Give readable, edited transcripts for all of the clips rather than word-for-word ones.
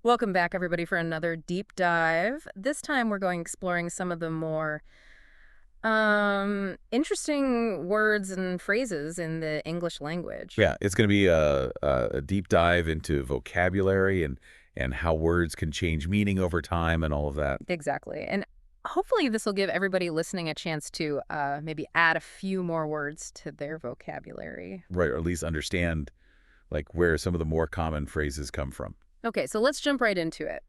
Welcome back, everybody, for another deep dive. This time we're going exploring some of the more interesting words and phrases in the English language. Yeah, it's going to be a deep dive into vocabulary and how words can change meaning over time and all of that. Exactly. And hopefully this will give everybody listening a chance to maybe add a few more words to their vocabulary. Right, or at least understand like where some of the more common phrases come from. Okay, so let's jump right into it.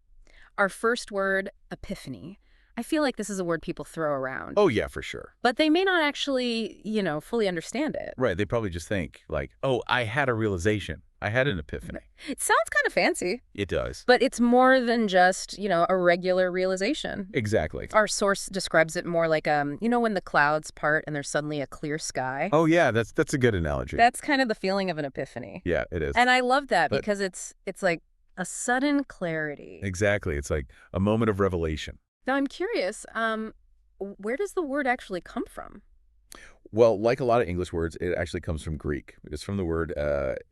Our first word, epiphany. I feel like this is a word people throw around, Oh yeah, for sure. but they may not actually, fully understand it. Right, they probably just think like, "Oh, I had a realization. I had an epiphany." It sounds kind of fancy. It does. But it's more than just, a regular realization. Exactly. Our source describes it more like, when the clouds part and there's suddenly a clear sky. Oh yeah, that's a good analogy. That's kind of the feeling of an epiphany. Yeah, it is. And I love that But because it's like a sudden clarity. exactly, it's like a moment of revelation. Now, I'm curious, where does the word actually come from? Well, like a lot of English words, it actually comes from Greek. It's from the word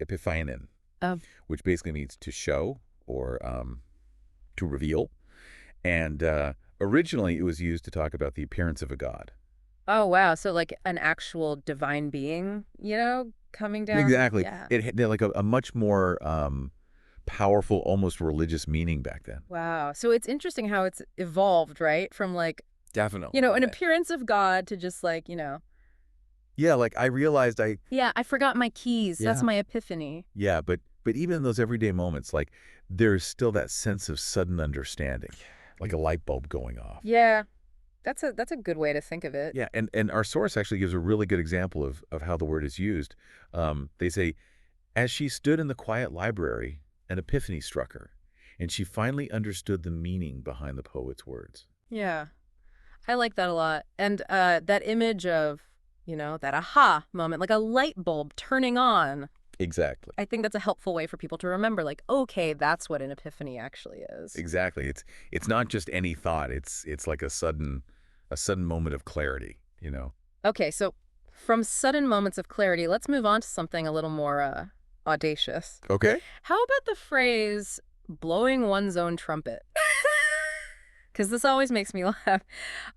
epiphanion, Oh, which basically means to show or to reveal. And originally, it was used to talk about the appearance of a god. oh, wow. So like an actual divine being, coming down? Exactly. Yeah. It had like a much more powerful, almost religious meaning back then. Wow. So it's interesting how it's evolved, right? From like, Definitely. an appearance of God to just like, Yeah, like I realized yeah, I forgot my keys. That's yeah, my epiphany. yeah, but even in those everyday moments, like there's still that sense of sudden understanding, like a light bulb going off. Yeah, that's a good way to think of it. Yeah, and our source actually gives a really good example of how the word is used. They say, as she stood in the quiet library, an epiphany struck her, and she finally understood the meaning behind the poet's words. Yeah, I like that a lot. And that image of, that aha moment, like a light bulb turning on. Exactly. I think that's a helpful way for people to remember, like, okay, that's what an epiphany actually is. Exactly. It's not just any thought. It's like a sudden moment of clarity, you know. Okay, so from sudden moments of clarity, let's move on to something a little more audacious. Okay. How about the phrase blowing one's own trumpet? Because this always makes me laugh.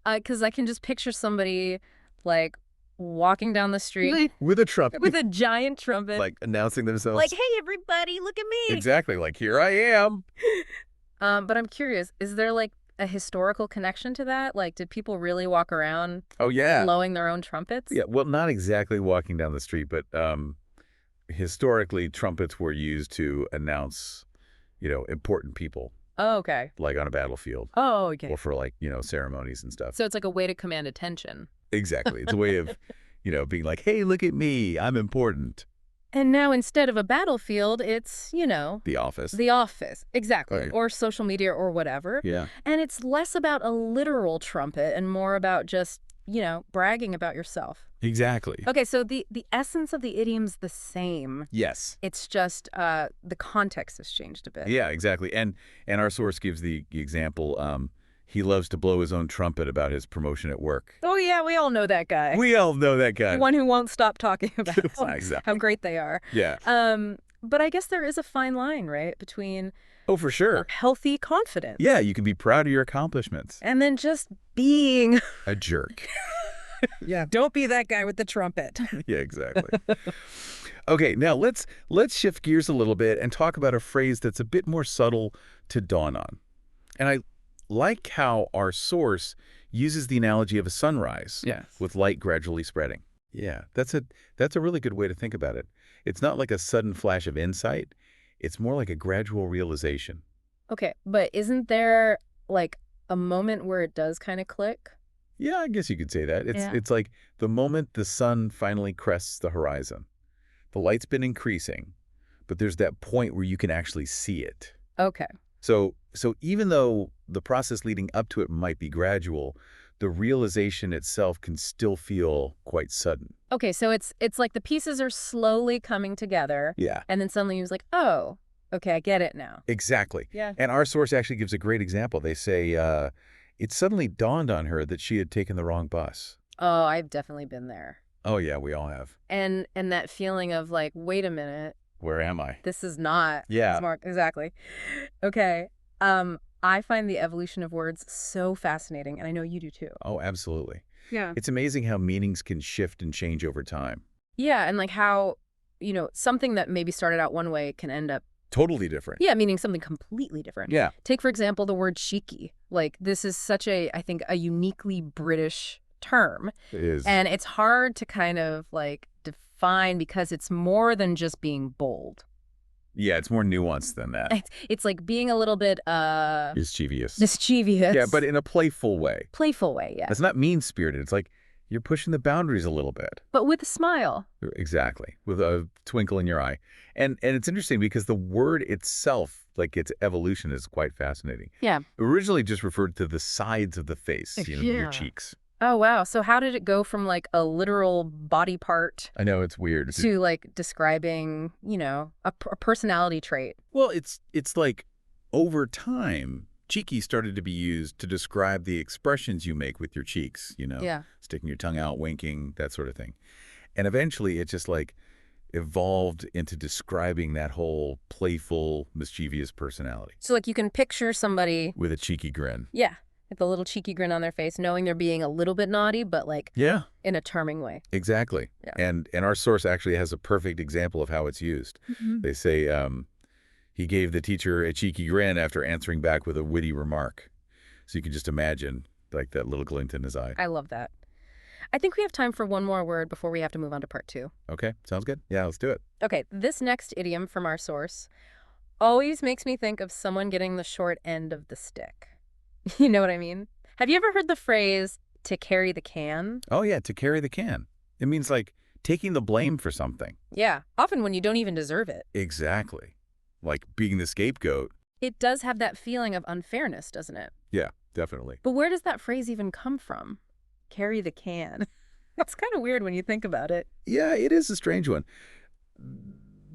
Because I can just picture somebody like walking down the street With a trumpet, with a giant trumpet. like announcing themselves. Like, hey, everybody, look at me. Exactly. Like, here I am. But I'm curious, is there like a historical connection to that? Like, did people really walk around Oh, yeah. blowing their own trumpets? Yeah. Well, not exactly walking down the street, but historically, trumpets were used to announce, important people, Oh, okay. like on a battlefield Oh, okay. or for like, ceremonies and stuff. So it's like a way to command attention. Exactly. It's a way of, being like, hey, look at me. I'm important. And now instead of a battlefield, it's, The office. the office. Exactly. Right. Or social media or whatever. Yeah. And it's less about a literal trumpet and more about just, bragging about yourself. Exactly. Okay, so the essence of the idiom's the same. Yes. It's just the context has changed a bit. Yeah, exactly. And our source gives the example, he loves to blow his own trumpet about his promotion at work. Oh, yeah, we all know that guy. We all know that guy. The one who won't stop talking about Exactly. how great they are. Yeah. But I guess there is a fine line, right, between Oh, for sure. healthy confidence Yeah, you can be proud of your accomplishments. and then just being. A jerk. Yeah, don't be that guy with the trumpet. Yeah, exactly. Okay, now let's shift gears a little bit and talk about a phrase that's a bit more subtle to dawn on. And I like how our source uses the analogy of a sunrise Yes. with light gradually spreading. Yeah, that's a really good way to think about it. It's not like a sudden flash of insight. It's more like a gradual realization. Okay, but isn't there like a moment where it does kind of click? Yeah, I guess you could say that. Yeah. It's like the moment the sun finally crests the horizon. The light's been increasing, but there's that point where you can actually see it. Okay. So even though the process leading up to it might be gradual, the realization itself can still feel quite sudden. Okay, so it's like the pieces are slowly coming together, Yeah, and then suddenly he was like, oh, okay, I get it now. exactly. Yeah. And our source actually gives a great example. They say it suddenly dawned on her that she had taken the wrong bus. Oh, I've definitely been there. Oh, yeah, we all have. And that feeling of like, wait a minute, Where am I? This is not Yeah. smart. Exactly. Okay. I find the evolution of words so fascinating, and I know you do too. Oh, absolutely. Yeah. It's amazing how meanings can shift and change over time. Yeah, and like how, something that maybe started out one way can end up, Totally different. yeah, meaning something completely different. Yeah. Take, for example, the word cheeky. Like, this is such I think, a uniquely British term. It is. And it's hard to kind of, like, define because it's more than just being bold. Yeah, it's more nuanced than that. It's like being a little bit, Mischievous. mischievous. Yeah, but in a playful way. Playful way, yeah. It's not mean-spirited. It's like you're pushing the boundaries a little bit. But with a smile. Exactly, with a twinkle in your eye. And it's interesting because the word itself, like its evolution, is quite fascinating. Yeah. It originally just referred to the sides of the face, your Yeah. cheeks. Oh, wow. So how did it go from, like, a literal body part I know, it's weird. to, like, describing, a personality trait? Well, it's like over time, cheeky started to be used to describe the expressions you make with your cheeks, Yeah. sticking your tongue out, winking, that sort of thing. And eventually it just like evolved into describing that whole playful, mischievous personality. So, like, you can picture somebody, With a cheeky grin. yeah, with a little cheeky grin on their face, knowing they're being a little bit naughty, but, like, Yeah, in a charming way. exactly. Yeah. And our source actually has a perfect example of how it's used. They say he gave the teacher a cheeky grin after answering back with a witty remark. So you can just imagine like that little glint in his eye. I love that. I think we have time for one more word before we have to move on to part 2. Okay, sounds good. Yeah, let's do it. Okay, this next idiom from our source always makes me think of someone getting the short end of the stick. You know what I mean? Have you ever heard the phrase, to carry the can? Oh yeah, to carry the can. It means like taking the blame for something. Yeah, often when you don't even deserve it. Exactly. Like being the scapegoat. It does have that feeling of unfairness, doesn't it? Yeah, definitely. But where does that phrase even come from? Carry the can. It's kind of weird when you think about it. Yeah, it is a strange one.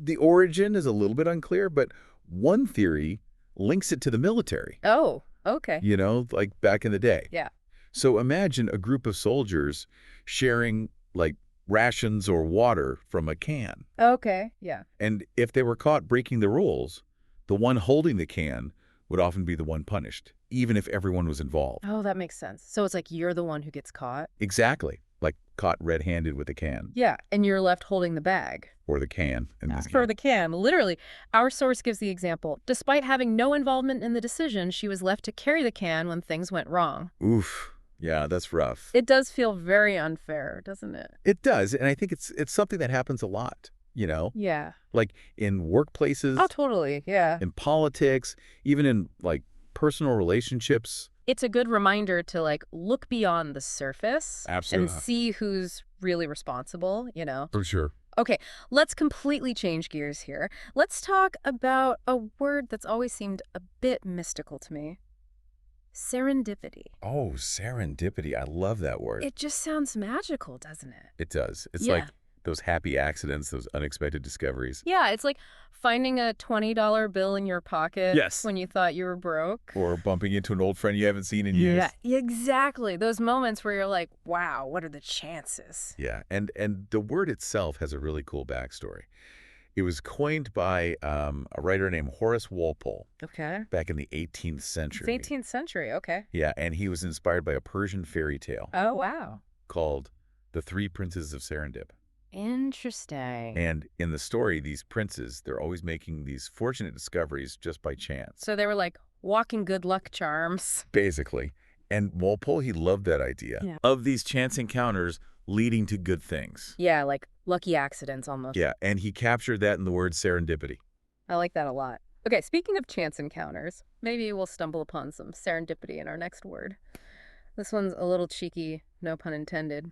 The origin is a little bit unclear, but one theory links it to the military, Oh, okay. like back in the day. Yeah. So imagine a group of soldiers sharing like rations or water from a can. Okay, yeah. And if they were caught breaking the rules, the one holding the can would often be the one punished, even if everyone was involved. Oh, that makes sense. So it's like you're the one who gets caught? Exactly. Like caught red-handed with a can. Yeah, and you're left holding the bag. Or the can in this For case. the can. Literally, our source gives the example. Despite having no involvement in the decision, she was left to carry the can when things went wrong. Oof. Yeah, that's rough. It does feel very unfair, doesn't it? It does, and I think it's something that happens a lot, Yeah. Like in workplaces, Oh, totally. Yeah. in politics, even in like personal relationships. It's a good reminder to, like, look beyond the surface Absolutely. and see who's really responsible. For sure. Okay, let's completely change gears here. Let's talk about a word that's always seemed a bit mystical to me. Serendipity. Oh, serendipity. I love that word. It just sounds magical, doesn't it? It does. It's Yeah. like those happy accidents, those unexpected discoveries. Yeah, it's like finding a $20 bill in your pocket Yes. when you thought you were broke. Or bumping into an old friend you haven't seen in years. Yeah, exactly. Those moments where you're like, wow, what are the chances? Yeah, and the word itself has a really cool backstory. It was coined by a writer named Horace Walpole Okay. back in the 18th It's century. 18th century. Okay. Yeah, and he was inspired by a Persian fairy tale Oh, wow. called The Three Princes of Serendip. Interesting. And in the story, these princes, they're always making these fortunate discoveries just by chance, So they were like walking good luck charms. basically. And Walpole, he loved that idea Yeah. of these chance encounters leading to good things. Yeah, like lucky accidents almost. Yeah, and he captured that in the word serendipity. I like that a lot. Okay, speaking of chance encounters, maybe we'll stumble upon some serendipity in our next word. This one's a little cheeky, no pun intended.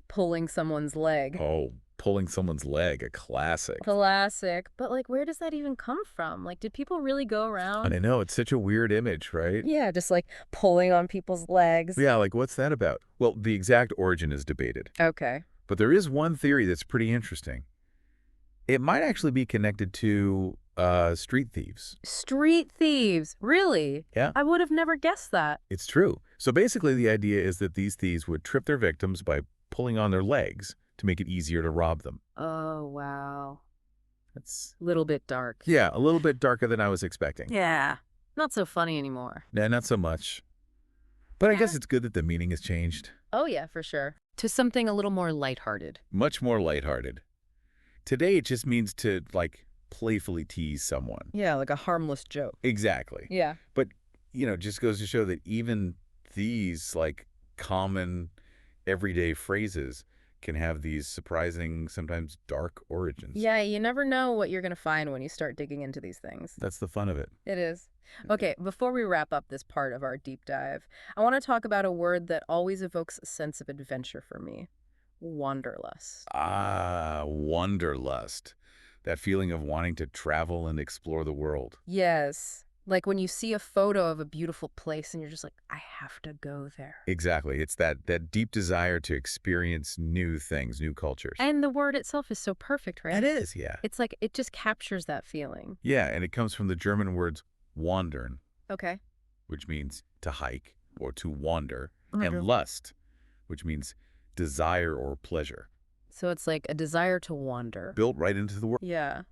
Pulling someone's leg. Oh, pulling someone's leg, a classic. Classic. But, like, where does that even come from? Like, did people really go around? And I know, it's such a weird image, right? Yeah, just, like, pulling on people's legs. Yeah, like what's that about? Well, the exact origin is debated. Okay. But there is one theory that's pretty interesting. It might actually be connected to street thieves. Street thieves. Really? Yeah. I would have never guessed that. It's true. So basically the idea is that these thieves would trip their victims by pulling on their legs to make it easier to rob them. Oh, wow. That's, Little bit dark. yeah, a little bit darker than I was expecting. Yeah. Not so funny anymore. Nah, not so much. But I Yeah. guess it's good that the meaning has changed. Oh, yeah, for sure. To something a little more lighthearted. Much more lighthearted. Today, it just means to, like, playfully tease someone. Yeah, like a harmless joke. Exactly. Yeah. But, just goes to show that even these, like, common, everyday phrases can have these surprising, sometimes dark origins. Yeah, you never know what you're going to find when you start digging into these things. That's the fun of it. It is. Okay, before we wrap up this part of our deep dive, I want to talk about a word that always evokes a sense of adventure for me. Wanderlust. Ah, wanderlust. That feeling of wanting to travel and explore the world. Yes. Like when you see a photo of a beautiful place and you're just like, I have to go there. Exactly. It's that deep desire to experience new things, new cultures. And the word itself is so perfect, right? It is, yeah. It's like it just captures that feeling. Yeah, and it comes from the German words wandern, Okay. which means to hike or to wander, Okay. and lust, which means desire or pleasure. So it's like a desire to wander. Built right into the word. Yeah.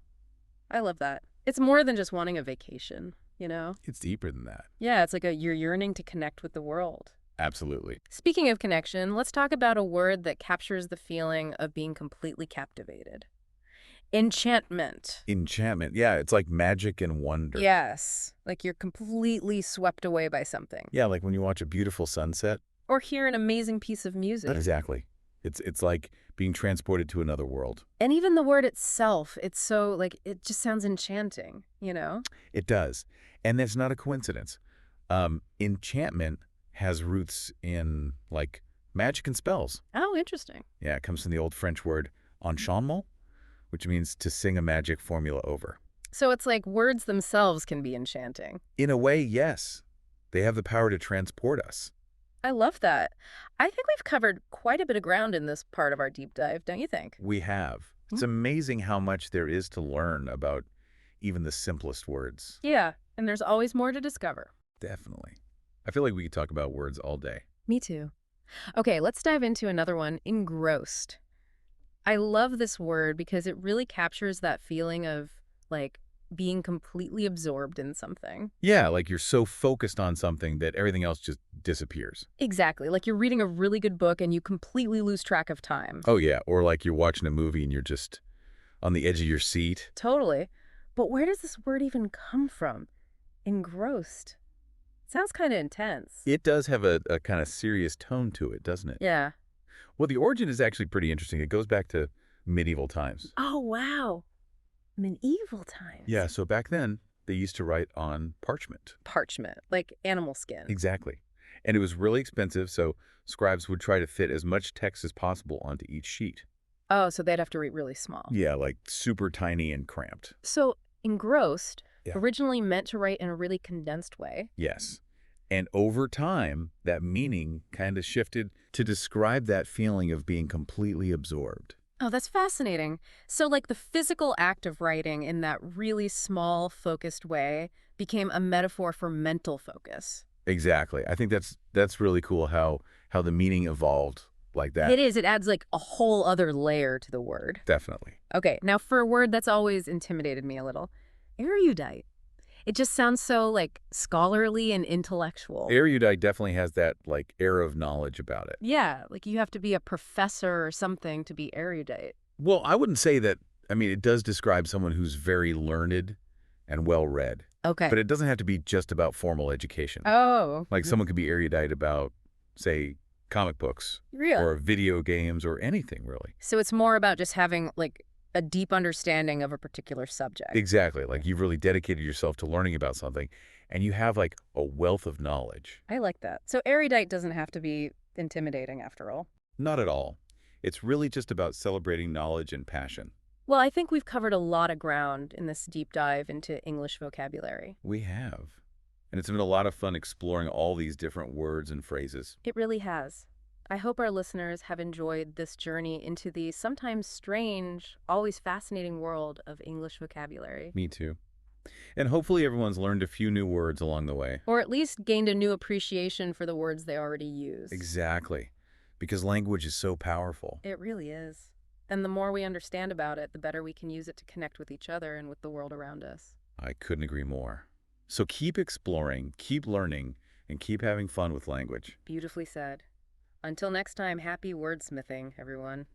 I love that. It's more than just wanting a vacation, you know? It's deeper than that. Yeah, it's like you're yearning to connect with the world. Absolutely. Speaking of connection, let's talk about a word that captures the feeling of being completely captivated. Enchantment. Enchantment. Yeah, it's like magic and wonder. Yes, like you're completely swept away by something. Yeah, like when you watch a beautiful sunset. Or hear an amazing piece of music. Exactly. It's like being transported to another world. And even the word itself, it's so, like, it just sounds enchanting, you know? It does. And that's not a coincidence. Enchantment has roots in, like, magic and spells. Oh, interesting. Yeah, it comes from the old French word enchantement, which means to sing a magic formula over. So it's like words themselves can be enchanting. In a way, yes. They have the power to transport us. I love that. I think we've covered quite a bit of ground in this part of our deep dive, don't you think? We have. It's amazing how much there is to learn about even the simplest words. Yeah, and there's always more to discover. Definitely. I feel like we could talk about words all day. Me too. Okay, let's dive into another one, engrossed. I love this word because it really captures that feeling of, like, being completely absorbed in something. Yeah, like you're so focused on something that everything else just disappears. Exactly. Like you're reading a really good book and you completely lose track of time. Oh, yeah. Or like you're watching a movie and you're just on the edge of your seat. Totally. But where does this word even come from? Engrossed. Sounds kind of intense. It does have a kind of serious tone to it, doesn't it? Yeah. Well, the origin is actually pretty interesting. It goes back to medieval times. Oh, wow. Medieval times. Yeah, so back then, they used to write on parchment. Parchment, like animal skin. Exactly. And it was really expensive, so scribes would try to fit as much text as possible onto each sheet. Oh, so they'd have to write really small. Yeah, like super tiny and cramped. So engrossed Yeah. originally meant to write in a really condensed way. Yes. And over time, that meaning kind of shifted to describe that feeling of being completely absorbed. Oh, that's fascinating. So like the physical act of writing in that really small, focused way became a metaphor for mental focus. Exactly. I think that's really cool how the meaning evolved like that. It is. It adds like a whole other layer to the word. Definitely. Okay, now for a word that's always intimidated me a little, erudite. It just sounds so like scholarly and intellectual. Erudite definitely has that like air of knowledge about it. Yeah, like you have to be a professor or something to be erudite. Well, I wouldn't say that. I mean, it does describe someone who's very learned and well-read. Okay. But it doesn't have to be just about formal education. Oh. Like someone could be erudite about, say, comic books Really? or video games or anything, really. So it's more about just having like a deep understanding of a particular subject. Exactly. Like you've really dedicated yourself to learning about something and you have like a wealth of knowledge. I like that. So erudite doesn't have to be intimidating after all. Not at all. It's really just about celebrating knowledge and passion. Well, I think we've covered a lot of ground in this deep dive into English vocabulary. We have. And it's been a lot of fun exploring all these different words and phrases. It really has. I hope our listeners have enjoyed this journey into the sometimes strange, always fascinating world of English vocabulary. Me too. And hopefully everyone's learned a few new words along the way. Or at least gained a new appreciation for the words they already use. Exactly. Because language is so powerful. It really is. And the more we understand about it, the better we can use it to connect with each other and with the world around us. I couldn't agree more. So keep exploring, keep learning, and keep having fun with language. Beautifully said. Until next time, happy wordsmithing, everyone.